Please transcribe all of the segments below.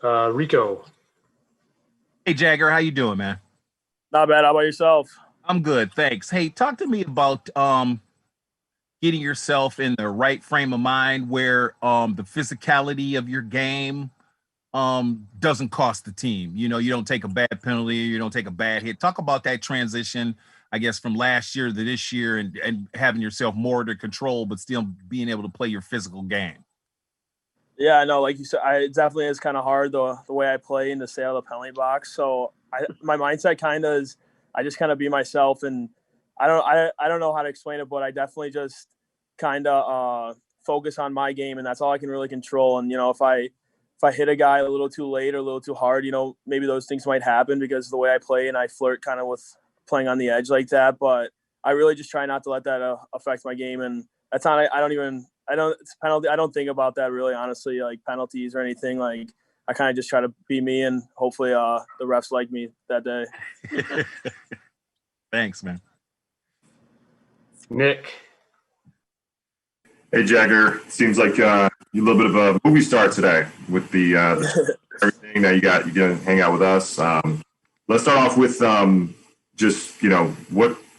Rico. Hey, Jagger, how you doing, man? Not bad. How about yourself? I'm good, thanks. Hey, talk to me about getting yourself in the right frame of mind where the physicality of your game doesn't cost the team. You know, you don't take a bad penalty, you don't take a bad hit. Talk about that transition, I guess, from last year to this year and having yourself more under control, but still being able to play your physical game. Yeah, I know. Like you said, it definitely is kind of hard the way I play and to stay out of the penalty box. So my mindset kind of is I just kind of be myself, and I don't know how to explain it, but I definitely just kind of focus on my game, and that's all I can really control. And if I hit a guy a little too late or a little too hard, maybe those things might happen because of the way I play, and I flirt kind of with playing on the edge like that. But I really just try not to let that affect my game, and that's not. It's penalty. I don't think about that really, honestly, like penalties or anything. Like I kind of just try to be me, and hopefully the refs like me that day. Thanks, man. Nick. Hey, Jagger. Seems like you're a little bit of a movie star today with the everything that you got. You get to hang out with us. Let's start off with just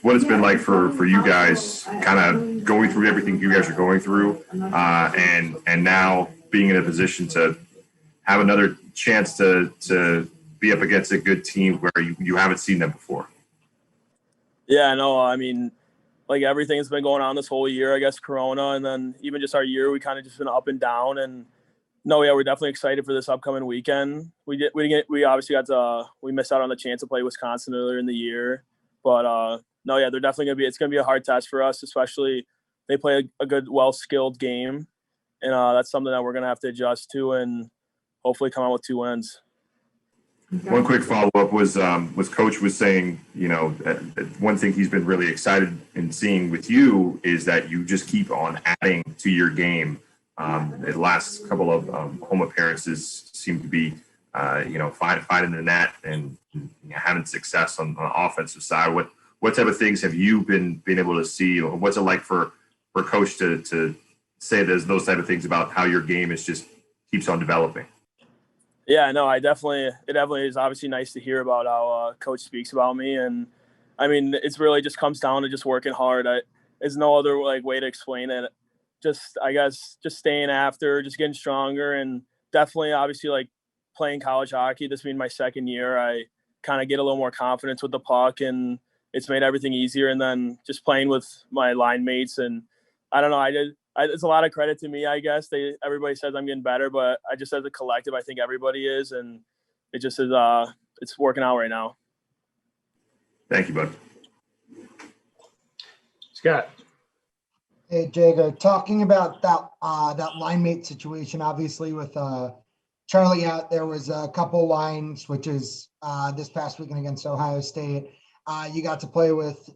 what it's been like for you guys, kind of going through everything you guys are going through, and now being in a position to have another chance to be up against a good team where you haven't seen them before. Yeah, no, I mean, like everything has been going on this whole year, I guess, Corona, and then even just our year, we kind of just been up and down. And no, yeah, we're definitely excited for this upcoming weekend. We obviously we missed out on the chance to play Wisconsin earlier in the year, but no, yeah, they're definitely it's gonna be a hard test for us, especially they play a good, well-skilled game, and that's something that we're gonna have to adjust to and hopefully come out with 2 wins. One quick follow-up was Coach was saying, one thing he's been really excited in seeing with you is that you just keep on adding to your game. The last couple of home appearances seem to be, finding the net and having success on the offensive side. What type of things have you been able to see? What's it like for Coach to say those type of things about how your game is just keeps on developing? Yeah, no, it definitely is obviously nice to hear about how Coach speaks about me. And I mean, it's really just comes down to just working hard. There's no other way to explain it. I guess just staying after, just getting stronger, and definitely obviously like playing college hockey, this being my second year, I kind of get a little more confidence with the puck, and it's made everything easier. And then just playing with my line mates, and I don't know, it's a lot of credit to me, I guess. Everybody says I'm getting better, but I just as a collective, I think everybody is, and it just is. It's working out right now. Thank you, bud. Scott. Hey, Jagger, talking about that line mate situation, obviously with Charlie out, there was a couple line switches this past weekend against Ohio State. You got to play with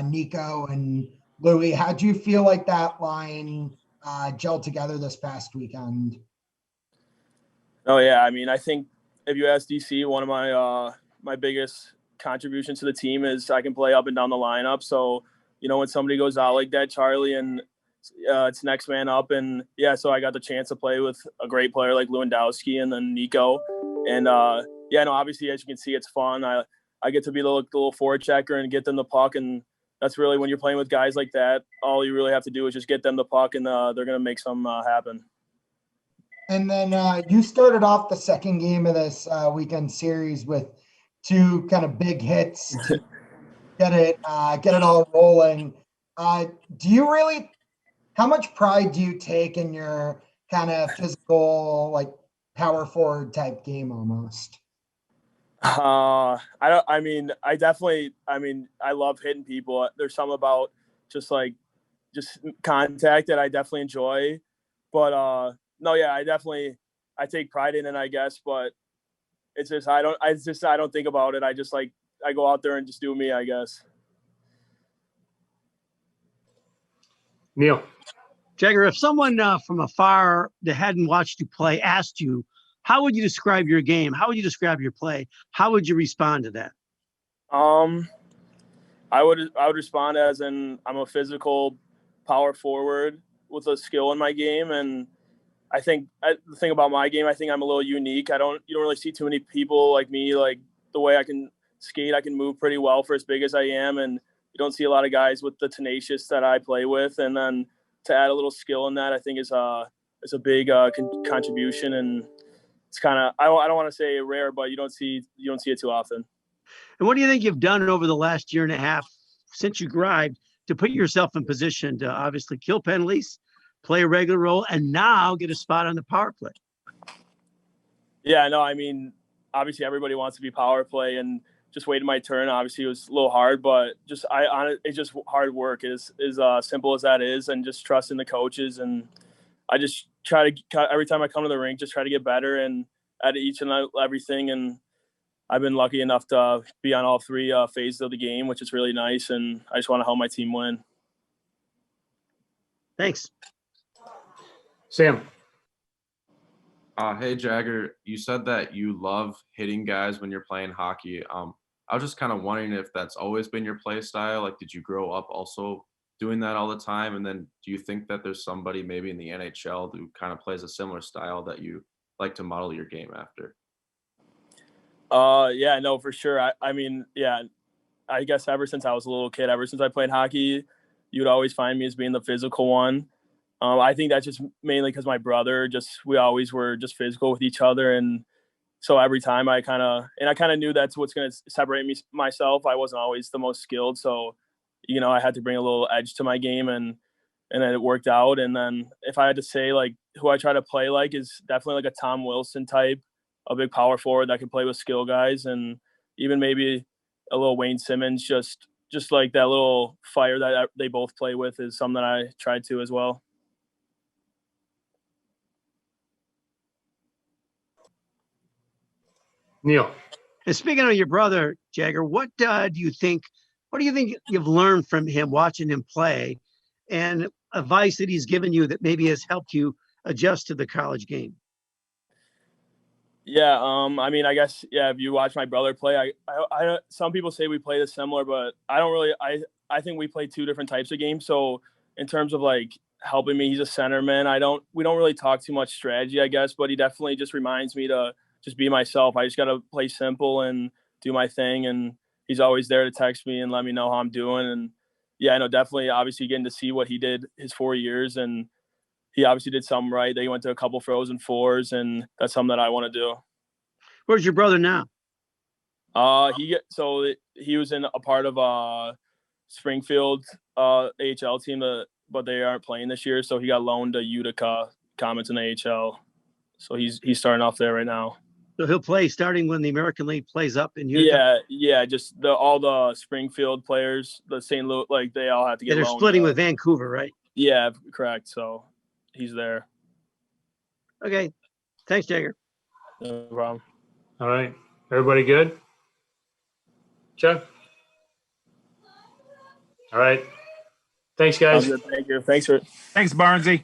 Nico and Louis. How do you feel like that line gelled together this past weekend? Oh yeah, I mean, I think if you ask DC, one of my biggest contributions to the team is I can play up and down the lineup. So when somebody goes out like that, Charlie, and it's next man up, and yeah, so I got the chance to play with a great player like Lewandowski and then Nico, and obviously as you can see, it's fun. I get to be the little forward checker and get them the puck, and that's really when you're playing with guys like that, all you really have to do is just get them the puck, and they're going to make some happen. And then you started off the second game of this weekend series with 2 kind of big hits to get it all rolling. How much pride do you take in your kind of physical, like power forward type game almost? I love hitting people. There's something about just contact that I definitely enjoy, but no, yeah, I take pride in it, I guess, but it's just I don't think about it. I go out there and just do me, I guess. Neil. Jagger, if someone from afar that hadn't watched you play asked you, how would you describe your game? How would you describe your play? How would you respond to that? I would respond as in I'm a physical power forward with a skill in my game, and I think the thing about my game, I think I'm a little unique. You don't really see too many people like me, like the way I can skate, I can move pretty well for as big as I am. And you don't see a lot of guys with the tenacious that I play with. And then to add a little skill in that, I think is a big contribution. And it's kind of, I don't want to say rare, but you don't see it too often. And what do you think you've done over the last year and a half since you arrived to put yourself in position to obviously kill penalties, play a regular role, and now get a spot on the power play? Yeah, no, I mean, obviously everybody wants to be power play, and just waiting my turn. Obviously, it was a little hard, but it's just hard work. Is simple as that is, and just trusting the coaches. And I just try to every time I come to the rink, just try to get better and at each and everything. And I've been lucky enough to be on all three phases of the game, which is really nice. And I just want to help my team win. Thanks. Sam. Hey Jagger, you said that you love hitting guys when you're playing hockey. I was just kind of wondering if that's always been your play style. Like, did you grow up also doing that all the time? And then do you think that there's somebody maybe in the NHL who kind of plays a similar style that you like to model your game after? Yeah, no, for sure. I mean, yeah, I guess ever since I was a little kid, ever since I played hockey, you would always find me as being the physical one. I think that's just mainly because my brother, we always were just physical with each other. And so every time I kind of knew that's what's going to separate myself. I wasn't always the most skilled. So, I had to bring a little edge to my game, and then it worked out. And then if I had to say like who I try to play like is definitely like a Tom Wilson type, a big power forward that can play with skill guys, and even maybe a little Wayne Simmons, just like that little fire that they both play with is something that I tried to as well. Neil. And speaking of your brother, Jagger, what do you think you've learned from him watching him play, and advice that he's given you that maybe has helped you adjust to the college game? Yeah, I mean, I guess, yeah, if you watch my brother play, I some people say we play this similar, but I don't really, I think we play two different types of games. So in terms of like helping me, he's a centerman. We don't really talk too much strategy, I guess, but he definitely just reminds me to just be myself. I just got to play simple and do my thing. And he's always there to text me and let me know how I'm doing. And yeah, I know, definitely obviously getting to see what he did his 4 years, and he obviously did something right. They went to a couple Frozen Fours, and that's something that I want to do. Where's your brother now? He was in a part of Springfield AHL team, but they aren't playing this year. So he got loaned to Utica Comets in the AHL. So he's starting off there right now. So he'll play starting when the American League plays up in Utica? Yeah. Just all the Springfield players, the St. Louis, like they all have to get they're loaned. Splitting with Vancouver, right? Yeah, correct. So he's there. Okay. Thanks, Jagger. No problem. All right. Everybody good? Chuck? All right. Thanks, guys. Thank you. Thanks, Barnesy.